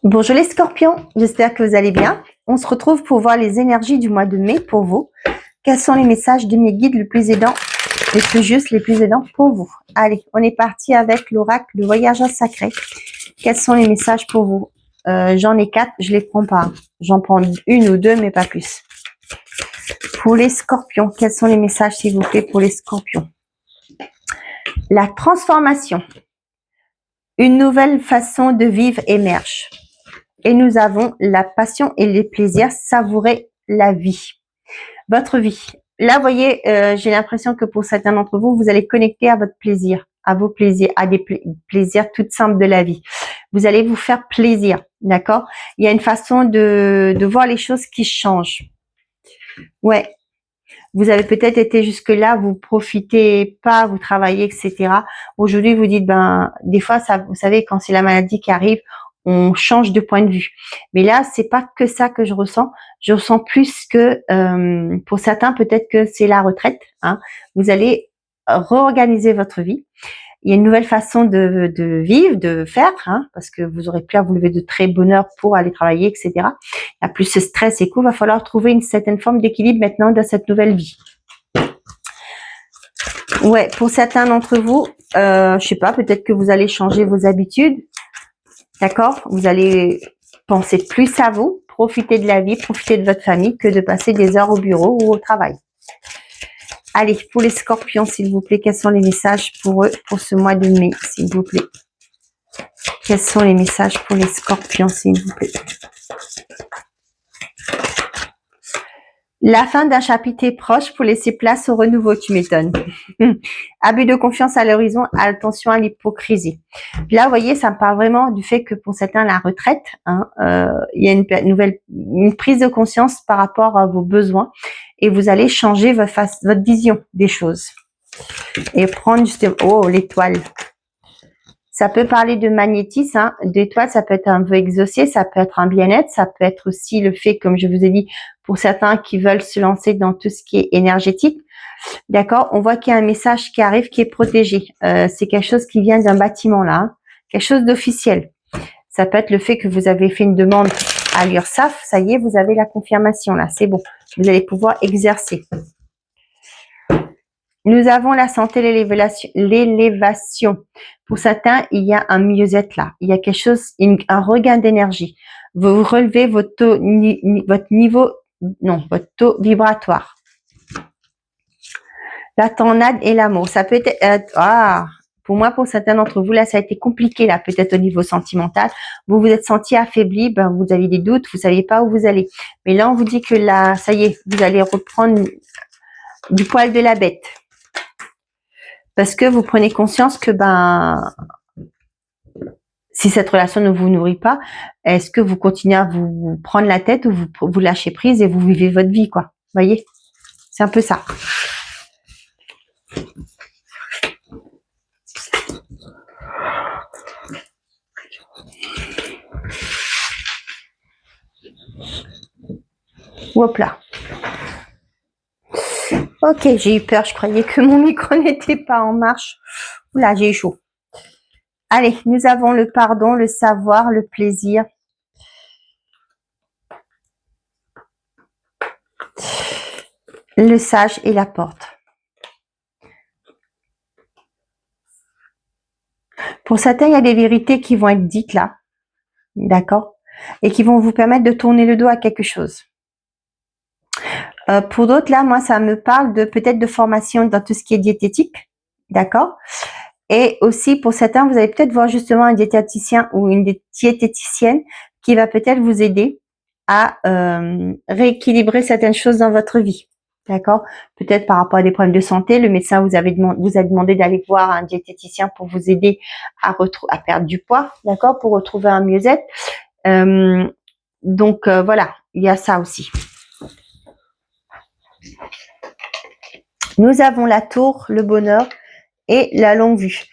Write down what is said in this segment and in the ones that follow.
Bonjour les scorpions, j'espère que vous allez bien. On se retrouve pour voir les énergies du mois de mai pour vous. Quels sont les messages de mes guides les plus aidants, les plus justes, les plus aidants pour vous? Allez, on est parti avec l'oracle, le voyageur sacré. Quels sont les messages pour vous? J'en ai 4, je les prends pas. J'en prends une ou deux, mais pas plus. Pour les scorpions, quels sont les messages s'il vous plaît pour les scorpions? La transformation. Une nouvelle façon de vivre émerge. Et nous avons la passion et les plaisirs, savourer la vie. Votre vie. Là, vous voyez, j'ai l'impression que pour certains d'entre vous, vous allez connecter à votre plaisir, à vos plaisirs, à des plaisirs tout simples de la vie. Vous allez vous faire plaisir, d'accord? Il y a une façon de voir les choses qui changent. Ouais. Vous avez peut-être été jusque-là, vous profitez pas, vous travaillez, etc. Aujourd'hui, vous dites, des fois, ça, vous savez, quand c'est la maladie qui arrive, on change de point de vue. Mais là, c'est pas que ça que je ressens. Je ressens plus que, pour certains, peut-être que c'est la retraite. Hein. Vous allez réorganiser votre vie. Il y a une nouvelle façon de vivre, de faire, hein, parce que vous aurez plus à vous lever de très bonne heure pour aller travailler, etc. Il n'y a plus ce stress et tout. Il va falloir trouver une certaine forme d'équilibre maintenant dans cette nouvelle vie. Ouais, pour certains d'entre vous, je sais pas, peut-être que vous allez changer vos habitudes. D'accord? Vous allez penser plus à vous, profiter de la vie, profiter de votre famille que de passer des heures au bureau ou au travail. Allez, pour les scorpions, s'il vous plaît, quels sont les messages pour eux, pour ce mois de mai, s'il vous plaît? Quels sont les messages pour les scorpions, s'il vous plaît? La fin d'un chapitre est proche pour laisser place au renouveau, tu m'étonnes. Abus de confiance à l'horizon, attention à l'hypocrisie. Là, vous voyez, ça me parle vraiment du fait que pour certains, la retraite, hein, il y a une prise de conscience par rapport à vos besoins et vous allez changer votre vision des choses. Et prendre justement, oh, l'étoile. Ça peut parler de magnétisme, hein, d'étoile, ça peut être un vœu exaucé, ça peut être un bien-être, ça peut être aussi le fait, comme je vous ai dit, pour certains qui veulent se lancer dans tout ce qui est énergétique. D'accord? On voit qu'il y a un message qui arrive qui est protégé. C'est quelque chose qui vient d'un bâtiment là, hein, quelque chose d'officiel. Ça peut être le fait que vous avez fait une demande à l'URSSAF, ça y est, vous avez la confirmation là, c'est bon. Vous allez pouvoir exercer. Nous avons la santé, l'élévation. Pour certains, il y a un mieux-être là. Il y a quelque chose, un regain d'énergie. Vous relevez votre taux vibratoire. La tornade et l'amour. Ça peut être, pour moi, pour certains d'entre vous, là, ça a été compliqué, là, peut-être au niveau sentimental. Vous vous êtes senti affaibli, vous avez des doutes, vous saviez pas où vous allez. Mais là, on vous dit que là, ça y est, vous allez reprendre du poil de la bête. Parce que vous prenez conscience que si cette relation ne vous nourrit pas, est-ce que vous continuez à vous prendre la tête ou vous lâchez prise et vous vivez votre vie, quoi. Vous voyez? C'est un peu ça. Hop là. Ok, j'ai eu peur, je croyais que mon micro n'était pas en marche. Oula, j'ai eu chaud. Allez, nous avons le pardon, le savoir, le plaisir. Le sage et la porte. Pour certains, il y a des vérités qui vont être dites là, d'accord, et qui vont vous permettre de tourner le dos à quelque chose. Pour d'autres, là, moi, ça me parle de peut-être de formation dans tout ce qui est diététique, d'accord. Et aussi, pour certains, vous allez peut-être voir justement un diététicien ou une diététicienne qui va peut-être vous aider à rééquilibrer certaines choses dans votre vie, d'accord. Peut-être par rapport à des problèmes de santé, le médecin vous a demandé d'aller voir un diététicien pour vous aider à perdre du poids, d'accord, pour retrouver un mieux-être. Donc voilà, il y a ça aussi. Nous avons la tour, le bonheur et la longue vue.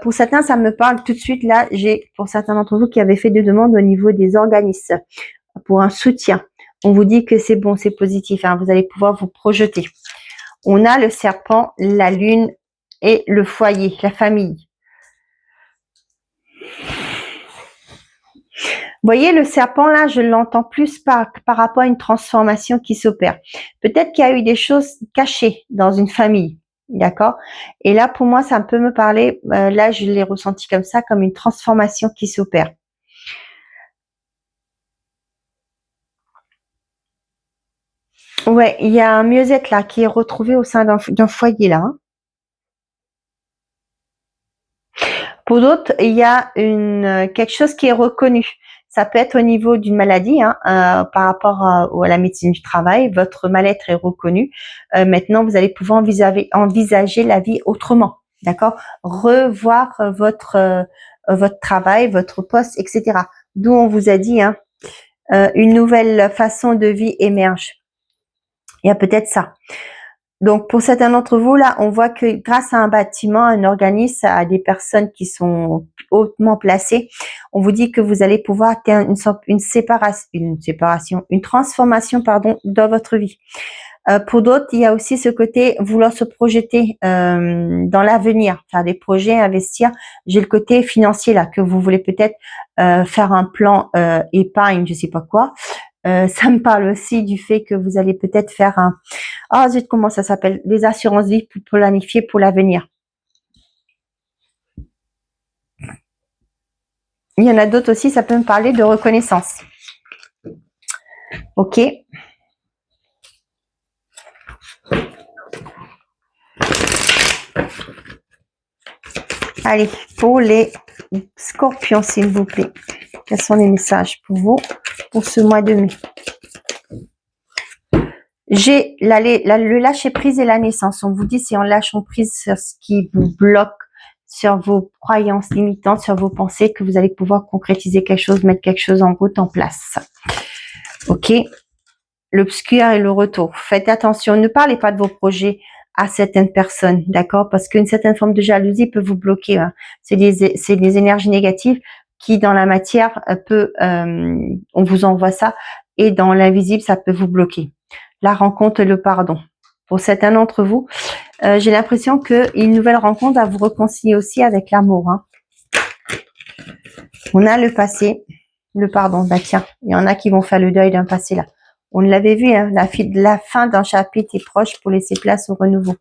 Pour certains, ça me parle tout de suite. Là, j'ai pour certains d'entre vous qui avaient fait des demandes au niveau des organismes pour un soutien. On vous dit que c'est bon, c'est positif. Hein, vous allez pouvoir vous projeter. On a le serpent, la lune et le foyer, la famille. voyez, le serpent, là, je l'entends plus par rapport à une transformation qui s'opère. Peut-être qu'il y a eu des choses cachées dans une famille, d'accord? Et là, pour moi, ça peut me parler, là, je l'ai ressenti comme ça, comme une transformation qui s'opère. Ouais, il y a un mieux-être là qui est retrouvé au sein d'un foyer là. Hein. Pour d'autres, il y a quelque chose qui est reconnu. Ça peut être au niveau d'une maladie, hein, par rapport à la médecine du travail. Votre mal-être est reconnu. Maintenant, vous allez pouvoir envisager la vie autrement, d'accord? Revoir votre travail, votre poste, etc. D'où on vous a dit, hein, une nouvelle façon de vie émerge. Il y a peut-être ça. Donc, pour certains d'entre vous, là, on voit que grâce à un bâtiment, un organisme, à des personnes qui sont hautement placées, on vous dit que vous allez pouvoir atteindre une transformation, pardon, dans votre vie. Pour d'autres, il y a aussi ce côté vouloir se projeter dans l'avenir, faire des projets, investir. J'ai le côté financier là, que vous voulez peut-être faire un plan épargne, je sais pas quoi. Ça me parle aussi du fait que vous allez peut-être faire zut, comment ça s'appelle? Des assurances vie pour planifier pour l'avenir. Il y en a d'autres aussi, ça peut me parler de reconnaissance. Ok. Allez, pour les scorpions, s'il vous plaît. Quels sont les messages pour vous pour ce mois de mai? J'ai le lâcher prise et la naissance. On vous dit si on lâche prise sur ce qui vous bloque, sur vos croyances limitantes, sur vos pensées, que vous allez pouvoir concrétiser quelque chose, mettre quelque chose en route, en place. Ok. L'obscur et le retour. Faites attention. Ne parlez pas de vos projets à certaines personnes, d'accord? Parce qu'une certaine forme de jalousie peut vous bloquer. Hein. C'est des énergies négatives qui, dans la matière, on vous envoie ça, et dans l'invisible, ça peut vous bloquer. La rencontre et le pardon. Pour certains d'entre vous, j'ai l'impression qu'une nouvelle rencontre va vous réconcilier aussi avec l'amour. Hein. On a le passé, le pardon. Bah tiens, il y en a qui vont faire le deuil d'un passé là. On l'avait vu, hein, la fin d'un chapitre est proche pour laisser place au renouveau.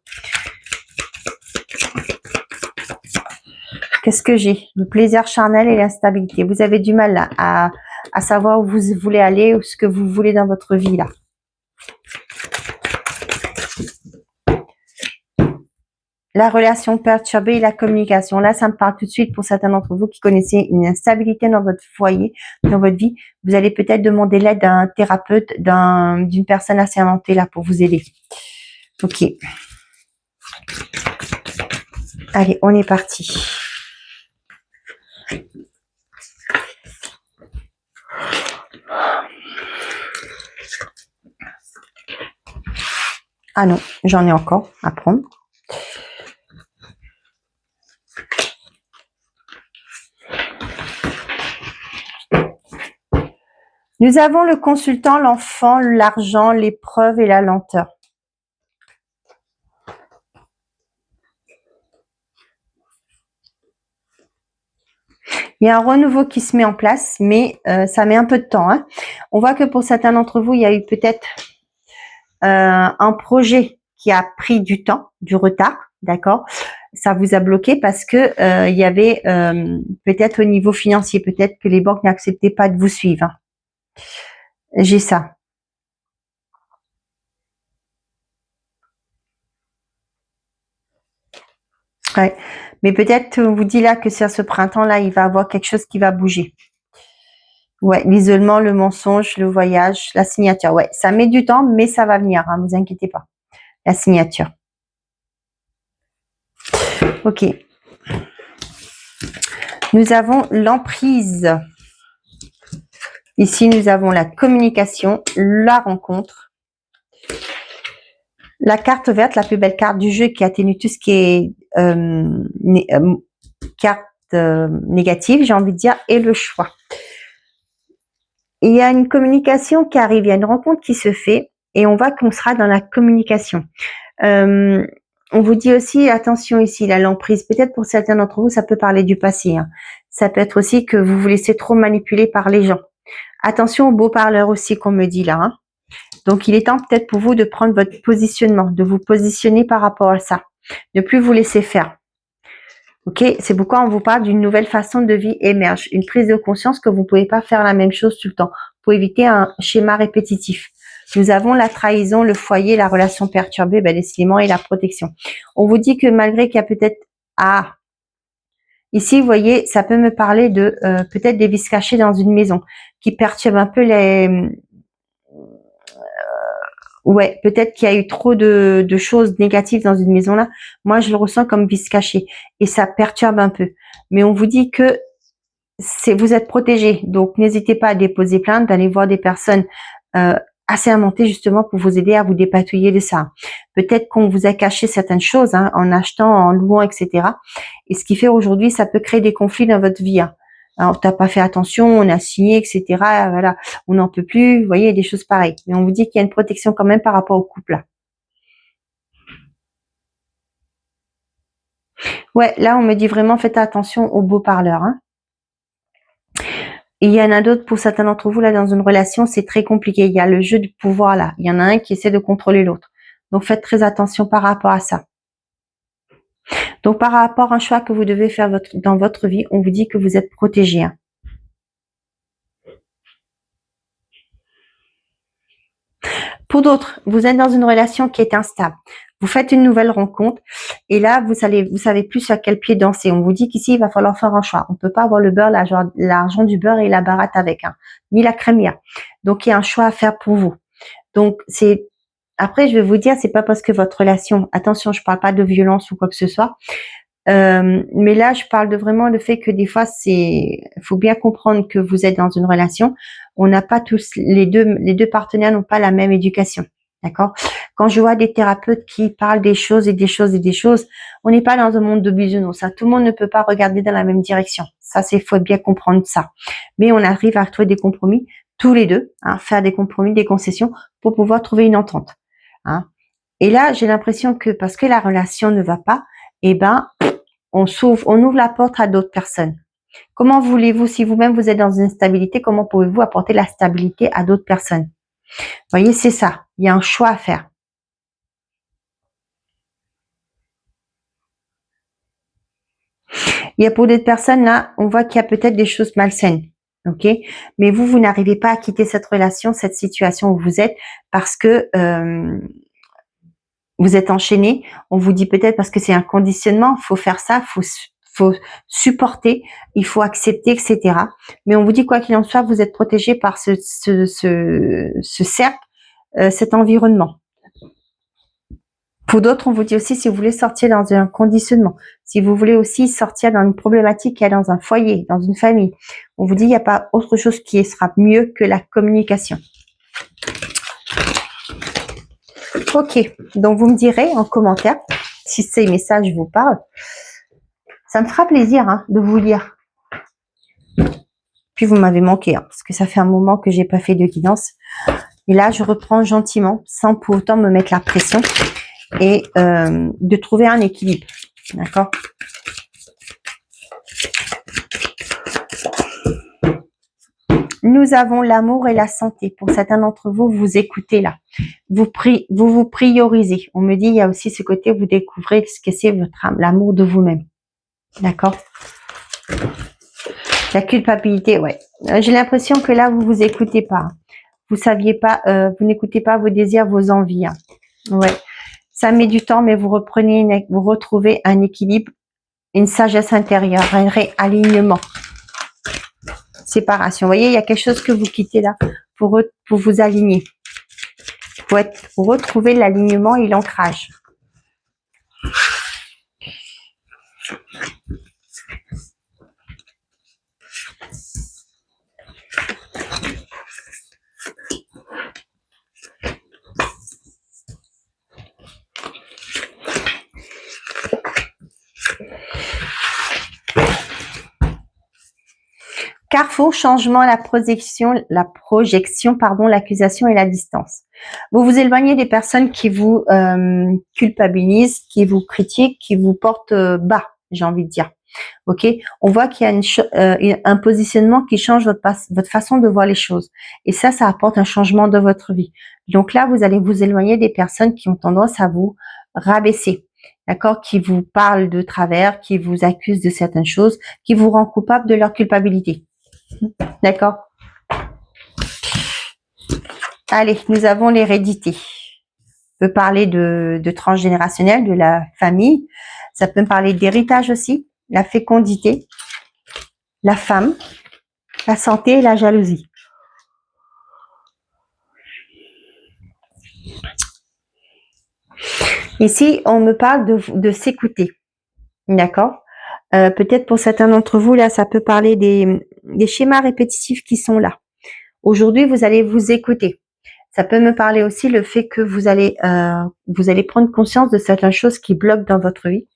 Qu'est-ce que j'ai? Le plaisir charnel et l'instabilité. Vous avez du mal là, à savoir où vous voulez aller, ou ce que vous voulez dans votre vie là. La relation perturbée et la communication. Là, ça me parle tout de suite pour certains d'entre vous qui connaissez une instabilité dans votre foyer, dans votre vie. Vous allez peut-être demander l'aide d'un thérapeute, d'une personne assermentée là pour vous aider. Ok. Allez, on est parti. Ah non, j'en ai encore à prendre. Nous avons le consultant, l'enfant, l'argent, l'épreuve et la lenteur. Il y a un renouveau qui se met en place, mais ça met un peu de temps. Hein. On voit que pour certains d'entre vous, il y a eu peut-être un projet qui a pris du temps, du retard, d'accord? Ça vous a bloqué parce que il y avait peut-être au niveau financier, peut-être que les banques n'acceptaient pas de vous suivre. Hein. J'ai ça. Ouais. Mais peut-être on vous dit là que sur ce printemps-là, il va y avoir quelque chose qui va bouger. Ouais, l'isolement, le mensonge, le voyage, la signature. Ouais, ça met du temps, mais ça va venir, hein, vous inquiétez pas. La signature. Ok. Nous avons l'emprise. Ici, nous avons la communication, la rencontre. La carte verte, la plus belle carte du jeu qui atténue tout ce qui est carte négative, j'ai envie de dire, et le choix. Il y a une communication qui arrive, il y a une rencontre qui se fait et on voit qu'on sera dans la communication. On vous dit aussi, attention ici, l'emprise, peut-être pour certains d'entre vous, ça peut parler du passé. Hein. Ça peut être aussi que vous vous laissez trop manipuler par les gens. Attention aux beaux parleurs aussi qu'on me dit là. Hein. Donc, il est temps peut-être pour vous de prendre votre positionnement, de vous positionner par rapport à ça. Ne plus vous laisser faire. Ok, c'est pourquoi on vous parle d'une nouvelle façon de vie émerge, une prise de conscience que vous ne pouvez pas faire la même chose tout le temps pour éviter un schéma répétitif. Nous avons la trahison, le foyer, la relation perturbée, décidément, et la protection. On vous dit que malgré qu'il y a peut-être... Ah, ici, vous voyez, ça peut me parler de peut-être des vices cachés dans une maison qui perturbent un peu les... Ouais, peut-être qu'il y a eu trop de choses négatives dans une maison là. Moi, je le ressens comme vice caché et ça perturbe un peu. Mais on vous dit que vous êtes protégé, donc n'hésitez pas à déposer plainte, d'aller voir des personnes assermentées justement pour vous aider à vous dépatouiller de ça. Peut-être qu'on vous a caché certaines choses hein, en achetant, en louant, etc. Et ce qui fait aujourd'hui, ça peut créer des conflits dans votre vie. Hein. Alors, t'as pas fait attention, on a signé, etc. Voilà, on n'en peut plus. Vous voyez, des choses pareilles. Mais on vous dit qu'il y a une protection quand même par rapport au couple. Là. Ouais, là, on me dit vraiment, faites attention aux beaux parleurs. Hein. Et il y en a d'autres, pour certains d'entre vous, là, dans une relation, c'est très compliqué. Il y a le jeu du pouvoir, là. Il y en a un qui essaie de contrôler l'autre. Donc, faites très attention par rapport à ça. Donc, par rapport à un choix que vous devez faire dans votre vie, on vous dit que vous êtes protégé. Hein. Pour d'autres, vous êtes dans une relation qui est instable. Vous faites une nouvelle rencontre et là, vous savez plus sur quel pied danser. On vous dit qu'ici, il va falloir faire un choix. On ne peut pas avoir le beurre, l'argent du beurre et la baratte avec, hein, ni la crémière. Donc, il y a un choix à faire pour vous. Donc, après, je vais vous dire, c'est pas parce que votre relation, attention, je parle pas de violence ou quoi que ce soit, mais là, je parle de vraiment le fait que des fois, faut bien comprendre que vous êtes dans une relation. On n'a pas tous, les deux partenaires n'ont pas la même éducation. D'accord? Quand je vois des thérapeutes qui parlent des choses et des choses et des choses, on n'est pas dans un monde de bisounours. Ça, tout le monde ne peut pas regarder dans la même direction. Ça, faut bien comprendre ça. Mais on arrive à trouver des compromis tous les deux, hein, faire des compromis, des concessions pour pouvoir trouver une entente. Hein. Et là, j'ai l'impression que parce que la relation ne va pas, on ouvre la porte à d'autres personnes. Comment voulez-vous, si vous-même vous êtes dans une stabilité, comment pouvez-vous apporter la stabilité à d'autres personnes? Vous voyez, c'est ça. Il y a un choix à faire. Il y a pour d'autres personnes, là, on voit qu'il y a peut-être des choses malsaines. Ok? Mais vous n'arrivez pas à quitter cette relation, cette situation où vous êtes parce que vous êtes enchaîné. On vous dit peut-être parce que c'est un conditionnement, faut faire ça, faut supporter, il faut accepter, etc. Mais on vous dit quoi qu'il en soit, vous êtes protégé par ce cercle, cet environnement. Pour d'autres, on vous dit aussi si vous voulez sortir dans un conditionnement, si vous voulez aussi sortir dans une problématique qu'il y a dans un foyer, dans une famille, on vous dit il n'y a pas autre chose qui sera mieux que la communication. Ok, donc vous me direz en commentaire si ces messages vous parlent. Ça me fera plaisir hein, de vous lire. Puis vous m'avez manqué, hein, parce que ça fait un moment que j'ai pas fait de guidance. Et là, je reprends gentiment, sans pour autant me mettre la pression, et de trouver un équilibre. D'accord? Nous avons l'amour et la santé. Pour certains d'entre vous, vous écoutez là. Vous vous priorisez. On me dit, il y a aussi ce côté, vous découvrez ce que c'est votre âme, l'amour de vous-même. D'accord? La culpabilité, ouais. J'ai l'impression que là, vous vous écoutez pas. Vous saviez pas, vous n'écoutez pas vos désirs, vos envies. Hein. Ouais. Ça met du temps, mais vous retrouvez un équilibre, une sagesse intérieure, un réalignement. Séparation. Vous voyez, il y a quelque chose que vous quittez là pour vous aligner. Pour retrouver l'alignement et l'ancrage. Carrefour, changement, la projection, l'accusation et la distance. Vous vous éloignez des personnes qui vous culpabilisent, qui vous critiquent, qui vous portent bas, j'ai envie de dire. Ok, on voit qu'il y a un positionnement qui change votre façon de voir les choses. Et ça apporte un changement dans votre vie. Donc là, vous allez vous éloigner des personnes qui ont tendance à vous rabaisser. D'accord, qui vous parlent de travers, qui vous accusent de certaines choses, qui vous rendent coupable de leur culpabilité. D'accord. Allez, nous avons l'hérédité. On peut parler de transgénérationnel, de la famille. Ça peut me parler d'héritage aussi, la fécondité, la femme, la santé et la jalousie. Ici, on me parle de s'écouter. D'accord. Peut-être pour certains d'entre vous, là, ça peut parler des schémas répétitifs qui sont là. Aujourd'hui, vous allez vous écouter. Ça peut me parler aussi le fait que vous allez prendre conscience de certaines choses qui bloquent dans votre vie.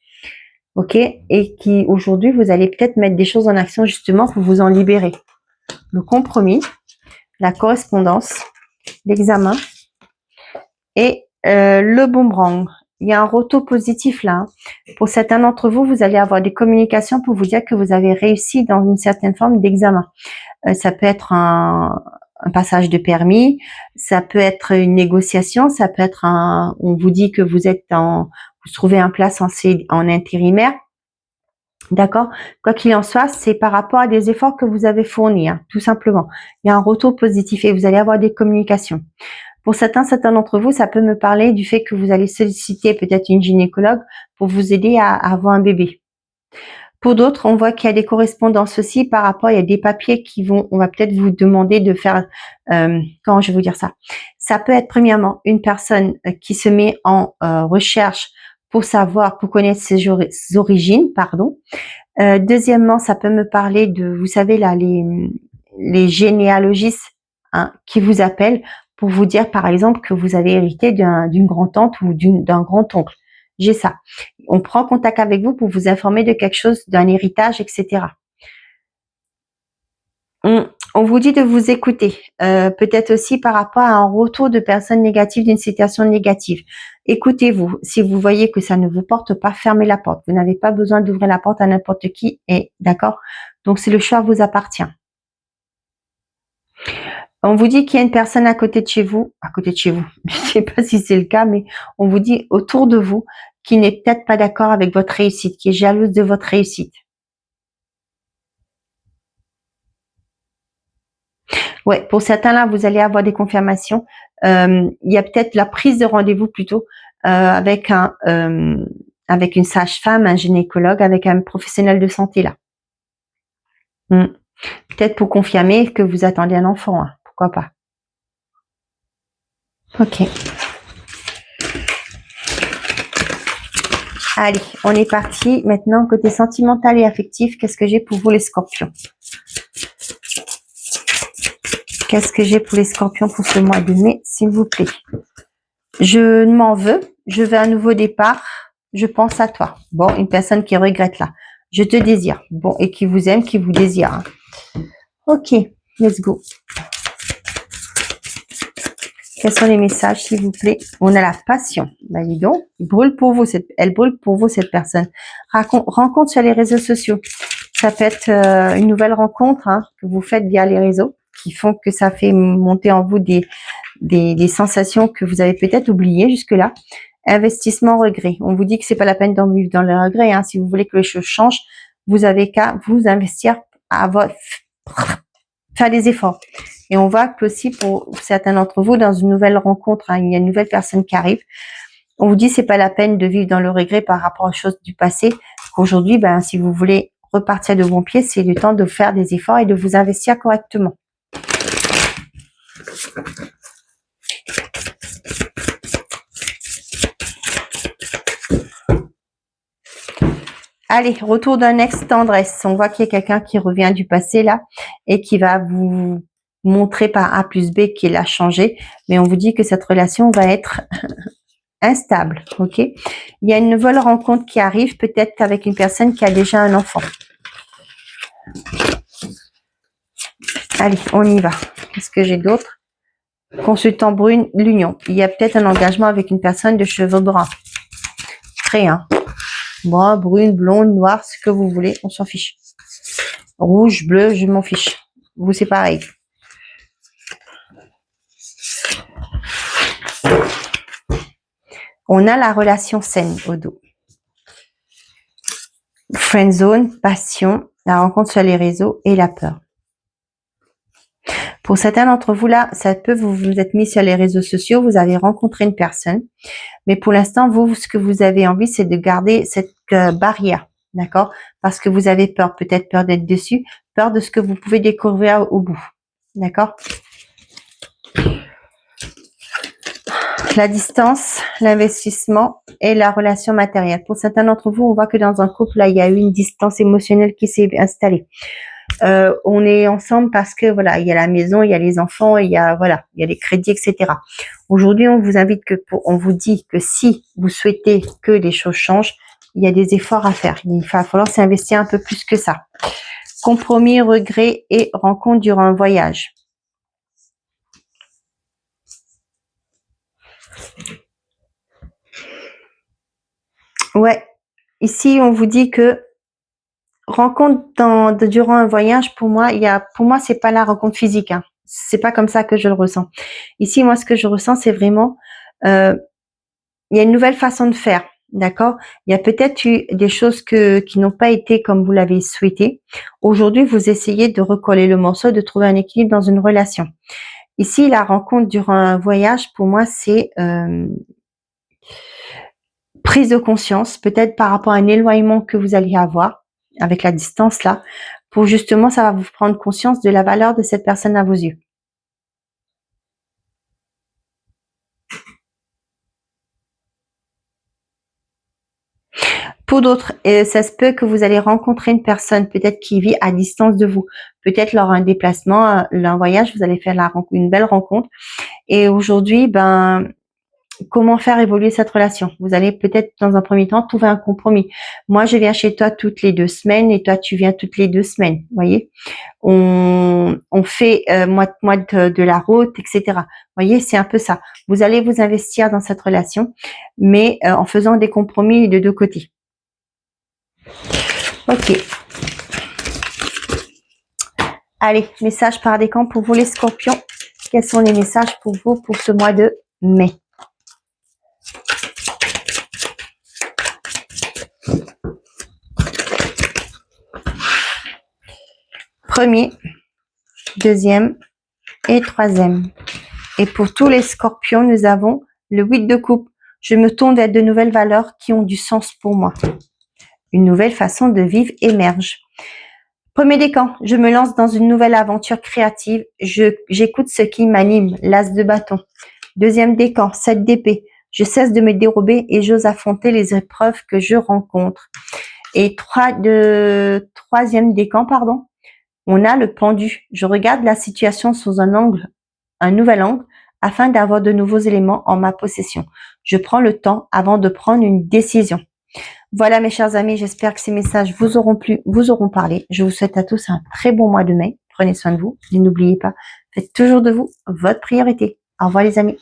Ok, et qui aujourd'hui, vous allez peut-être mettre des choses en action justement pour vous en libérer. Le compromis, la correspondance, l'examen et le boomerang. Il y a un retour positif là. Pour certains d'entre vous, vous allez avoir des communications pour vous dire que vous avez réussi dans une certaine forme d'examen. Ça peut être un passage de permis, ça peut être une négociation, ça peut être on vous dit que vous trouvez un place en intérimaire. D'accord? Quoi qu'il en soit, c'est par rapport à des efforts que vous avez fournis, hein, tout simplement. Il y a un retour positif et vous allez avoir des communications. Pour certains d'entre vous, ça peut me parler du fait que vous allez solliciter peut-être une gynécologue pour vous aider à avoir un bébé. Pour d'autres, on voit qu'il y a des correspondances aussi par rapport, il y a des papiers on va peut-être vous demander de faire, comment je vais vous dire ça? Ça peut être premièrement une personne qui se met en recherche pour connaître ses origines, pardon. Deuxièmement, ça peut me parler vous savez là, les généalogistes, hein, qui vous appellent pour vous dire par exemple que vous avez hérité d'une grand-tante ou d'un grand-oncle. J'ai ça. On prend contact avec vous pour vous informer de quelque chose, d'un héritage, etc. On vous dit de vous écouter, peut-être aussi par rapport à un retour de personnes négatives d'une situation négative. Écoutez-vous. Si vous voyez que ça ne vous porte pas, fermez la porte. Vous n'avez pas besoin d'ouvrir la porte à n'importe qui. D'accord? Donc, le choix vous appartient. On vous dit qu'il y a une personne à côté de chez vous. Je ne sais pas si c'est le cas, mais on vous dit autour de vous qui n'est peut-être pas d'accord avec votre réussite, qui est jalouse de votre réussite. Ouais, pour certains là, vous allez avoir des confirmations. Il y a peut-être la prise de rendez-vous plutôt avec une sage-femme, un gynécologue, avec un professionnel de santé là. Peut-être pour confirmer que vous attendez un enfant, hein, pourquoi pas. Ok. Allez, on est parti. Maintenant, côté sentimental et affectif, qu'est-ce que j'ai pour vous les scorpions? Qu'est-ce que j'ai pour les scorpions pour ce mois de mai, s'il vous plaît? Je m'en veux. Je veux un nouveau départ. Je pense à toi. Bon, une personne qui regrette là. Je te désire. Bon, et qui vous aime, qui vous désire. Hein. Ok, let's go. Quels sont les messages, s'il vous plaît? On a la passion. Bah, dis donc, elle brûle pour vous, cette personne. Rencontre sur les réseaux sociaux. Ça peut être une nouvelle rencontre, hein, que vous faites via les réseaux, qui font que ça fait monter en vous des sensations que vous avez peut-être oubliées jusque-là. Investissement, regret. On vous dit que c'est pas la peine d'en vivre dans le regret. Hein. Si vous voulez que les choses changent, vous avez qu'à vous investir, faire des efforts. Et on voit que aussi pour certains d'entre vous, dans une nouvelle rencontre, hein, il y a une nouvelle personne qui arrive. On vous dit c'est pas la peine de vivre dans le regret par rapport aux choses du passé. Qu'aujourd'hui, ben, si vous voulez repartir de bon pied, c'est le temps de faire des efforts et de vous investir correctement. Allez, retour d'un ex-tendresse. On voit qu'il y a quelqu'un qui revient du passé là et qui va vous montrer par A plus B qu'il a changé. Mais on vous dit que cette relation va être instable, ok? Il y a une nouvelle rencontre qui arrive, peut-être avec une personne qui a déjà un enfant. Allez, on y va. Qu'est-ce que j'ai d'autre? Consultant brune, l'union. Il y a peut-être un engagement avec une personne de cheveux bruns. Frais, hein? Moi, brune, blonde, noire, ce que vous voulez, on s'en fiche. Rouge, bleu, je m'en fiche. Vous, c'est pareil. On a la relation saine au dos. Friend zone, passion, la rencontre sur les réseaux et la peur. Pour certains d'entre vous là, ça peut vous êtes mis sur les réseaux sociaux, vous avez rencontré une personne, mais pour l'instant, vous, ce que vous avez envie, c'est de garder cette barrière, d'accord? Parce que vous avez peur, peut-être peur d'être dessus, peur de ce que vous pouvez découvrir au bout, d'accord? La distance, l'investissement et la relation matérielle. Pour certains d'entre vous, on voit que dans un couple, là, il y a eu une distance émotionnelle qui s'est installée. On est ensemble parce que voilà, il y a la maison, il y a les enfants, il y a voilà, il y a les crédits, etc. Aujourd'hui, on vous invite on vous dit que si vous souhaitez que les choses changent, il y a des efforts à faire. Il va falloir s'investir un peu plus que ça. Compromis, regret et rencontre durant un voyage. Ouais, ici on vous dit que rencontre durant un voyage, pour moi, c'est pas la rencontre physique. Hein. C'est pas comme ça que je le ressens. Ici, moi, ce que je ressens, c'est vraiment, il y a une nouvelle façon de faire, d'accord? Il y a peut-être eu des choses qui n'ont pas été comme vous l'avez souhaité. Aujourd'hui, vous essayez de recoller le morceau, de trouver un équilibre dans une relation. Ici, la rencontre durant un voyage, pour moi, c'est prise de conscience, peut-être par rapport à un éloignement que vous alliez avoir avec la distance là, pour justement, ça va vous prendre conscience de la valeur de cette personne à vos yeux. Pour d'autres, ça se peut que vous allez rencontrer une personne peut-être qui vit à distance de vous. Peut-être lors d'un déplacement, un voyage, vous allez faire une belle rencontre. Et aujourd'hui, comment faire évoluer cette relation? Vous allez peut-être dans un premier temps trouver un compromis. Moi, je viens chez toi toutes les 2 semaines et toi, tu viens toutes les 2 semaines. Vous voyez, on fait moite de la route, etc. Vous voyez, c'est un peu ça. Vous allez vous investir dans cette relation, mais en faisant des compromis de 2 côtés. Ok. Allez, message par décan pour vous les scorpions. Quels sont les messages pour vous pour ce mois de mai? Premier, deuxième et troisième. Et pour tous les scorpions, nous avons le 8 de coupe. Je me tourne vers de nouvelles valeurs qui ont du sens pour moi. Une nouvelle façon de vivre émerge. Premier décan, je me lance dans une nouvelle aventure créative. J'écoute ce qui m'anime, l'as de bâton. Deuxième décan, 7 d'épée. Je cesse de me dérober et j'ose affronter les épreuves que je rencontre. Et troisième décan, pardon, on a le pendu. Je regarde la situation sous un nouvel angle, afin d'avoir de nouveaux éléments en ma possession. Je prends le temps avant de prendre une décision. Voilà mes chers amis, j'espère que ces messages vous auront plu, vous auront parlé. Je vous souhaite à tous un très bon mois de mai. Prenez soin de vous et n'oubliez pas, faites toujours de vous votre priorité. Au revoir les amis.